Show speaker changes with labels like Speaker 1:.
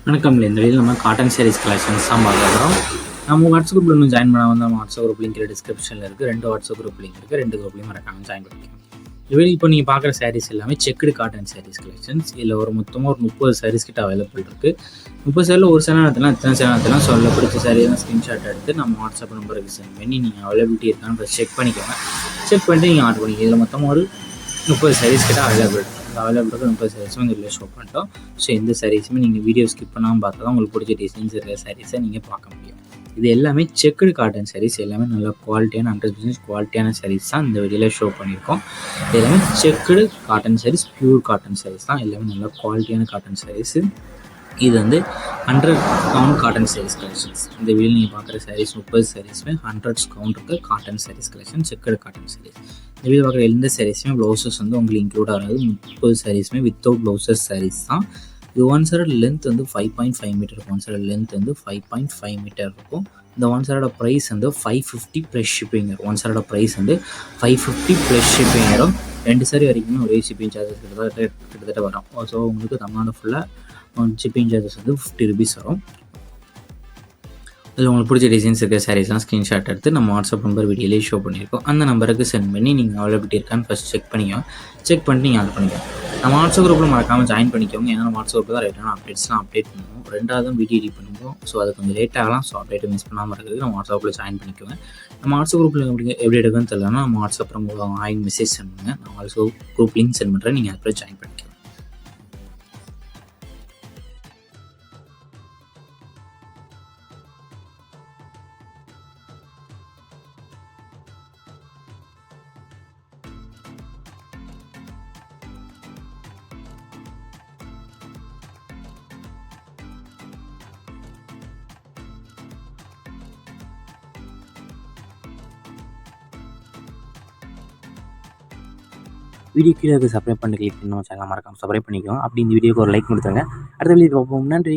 Speaker 1: வணக்கம். இந்த வீடியோவில் நம்ம காட்டன் சாரீஸ் கலெக்ஷன்ஸ் தான் பார்க்க போகிறோம். நம்ம வாட்ஸ்அப் குரூப்பில் இன்னும் ஜாயின் பண்ண வந்து நம்ம வாட்ஸ்அப் குரூப் லிங்க் டிஸ்கிரிப்ஷனில் இருக்குது. 2 வாட்ஸ்அப் குரூப் லிங்க் இருக்குது. 2 குரூப்லையும் மறக்காம ஜாயின் பண்ணிக்கலாம். இதுவே இப்போ நீங்கள் பார்க்குற சாரீஸ் எல்லாமே செக்குடு காட்டன் சாரீஸ் கலெக்ஷன்ஸ். இதில் மொத்தமாக ஒரு 30 சாரீஸ் கிட்ட அவைலபிள் இருக்குது. 30 சாரியில் ஒரு சில நேரத்தில் இத்தனை சில நேரத்தில் சொல்ல பிடிச்ச சாரீ தான் ஸ்க்ரீன்ஷாட் எடுத்து நம்ம வாட்ஸ்அப் நம்பருக்கு சென்ட் பண்ணி நீங்கள் அவைலபிலிட்டி இருக்கான்னு ஃபஸ்ட் செக் பண்ணிக்கோங்க. செக் பண்ணிட்டு நீங்கள் ஆர்டர் பண்ணிக்கோங்க. இதில் மொத்தமாக ஒரு 30 சாரீஸ் கிட்ட அவைலபிள் 30 சாரீஸும் இந்த வீடியோ ஷோ பண்ணிட்டோம். ஸோ எந்த சாரீஸுமே நீங்கள் வீடியோ ஸ்கிப் பண்ணாமல் பார்த்தா தான் உங்களுக்கு பிடிச்ச டிசைன்ஸ் இருக்கிற சாரீஸை நீங்கள் பார்க்க முடியும். இது எல்லாமே செக்குடு காட்டன் சாரீஸ், எல்லாமே நல்ல குவாலிட்டியான 100% குவாலிட்டியான சாரீஸ் தான் இந்த வீடியோவில் ஷோ பண்ணியிருக்கோம். இது எல்லாமே checked cotton sarees, pure cotton sarees தான், எல்லாமே நல்ல குவாலிட்டியான காட்டன் சாரீஸு. இது வந்து 100 கவுண்ட் காட்டன் சாரீஸ் கலெக்ஷன்ஸ். இந்த வீடியோ நீங்கள் பார்க்குற சாரீஸ் 30 சாரீஸுமே 100 கவுண்ட் இருக்க cotton sarees collection, checked cotton sarees. இந்த வீடியோ பார்க்குற எந்த சாரீஸுமே ப்ளவுசஸ் வந்து உங்களுக்கு இன்க்ளூட் ஆகாது. 30 சாரீஸுமே வித்தவுட் ப்ளவுசஸ் சாரீஸ் தான். இது ஒன் சைடு லென்த் வந்து 5.5 மீட்டர் இருக்கும். ஒன் சைடு லென்த் வந்து 5.5 மீட்டர் இருக்கும். இந்த ஒன் சைடோட ப்ரைஸ் வந்து 550 ப்ளஸ் ஷிப்பிங் வரும். ஒன் சைடோட ப்ரைஸ் வந்து 550 ப்ளஸ் ஷிப்பிங் வரும். 2 சாரி வரைக்குமே ஒரே ஷிப்பிங் சார்ஜஸ் கிட்டத்தட்ட வரும். ஸோ உங்களுக்கு தமிழ்நாடு ஃபுல்லாக ஷிப்பிங் சார்ஜஸ் வந்து 50 ருபீஸ் வரும். அதில் உங்களுக்கு பிடிச்ச டிசைன்ஸ் இருக்கிற சாரீஸ்லாம் ஸ்க்ரீன்ஷாட் எடுத்து நம்ம வாட்ஸ்அப் நம்பர் வீடியோலேயே ஷோ பண்ணியிருக்கோம். அந்த நம்பருக்கு சென்ட் பண்ணி நீங்கள் அவைலபிலிட்டி இருக்கான்னு ஃபஸ்ட் செக் பண்ணிக்கோங்க. செக் பண்ணிட்டு நீங்கள் ஆர்டர் பண்ணிக்கோங்க. நம்ம வாட்ஸ்அப் குரூப்பில் மறக்காமல் ஜாயின் பண்ணிக்கோங்க. ஏன்னா வாட்ஸ்அப் குரூப்பில் தான் ரைட்டான அப்டேட்ஸ்லாம் அப்டேட் பண்ணுவோம். 2வது வீடியோ எடிட் பண்ணுவோம். ஸோ அது கொஞ்சம் லேட் ஆகலாம். ஸோ அப்டேட் மிஸ் பண்ணாமல் இருக்கிறது நம்ம வாட்ஸ்அப்பில் ஜாயின் பண்ணிக்கோங்க. நம்ம வாட்ஸ்அப் குரூப்பில் எப்படி எடுக்குன்னு தெரியலன்னா நம்ம வாட்ஸ்அப் ஆயின் மெசேஜ் சென்ட் பண்ணுங்கள். நான் வாட்ஸ்அப் குரூப் லிங்க் சென்ட் பண்ணுறேன். நீங்கள் அதில் ஜாயின் பண்ணிக்கோங்க. வீடியோ கீழே சப்ஸ்கிரைப் பண்ணி கிளிக் பண்ணி நம்ம சேனலை மறக்காம சப்ஸ்கிரைப் பண்ணிக்கோங்க. அப்படி இந்த வீடியோக்கு ஒரு லைக் கொடுத்துருங்க. அடுத்த வீடியோ பார்ப்போம். நன்றி.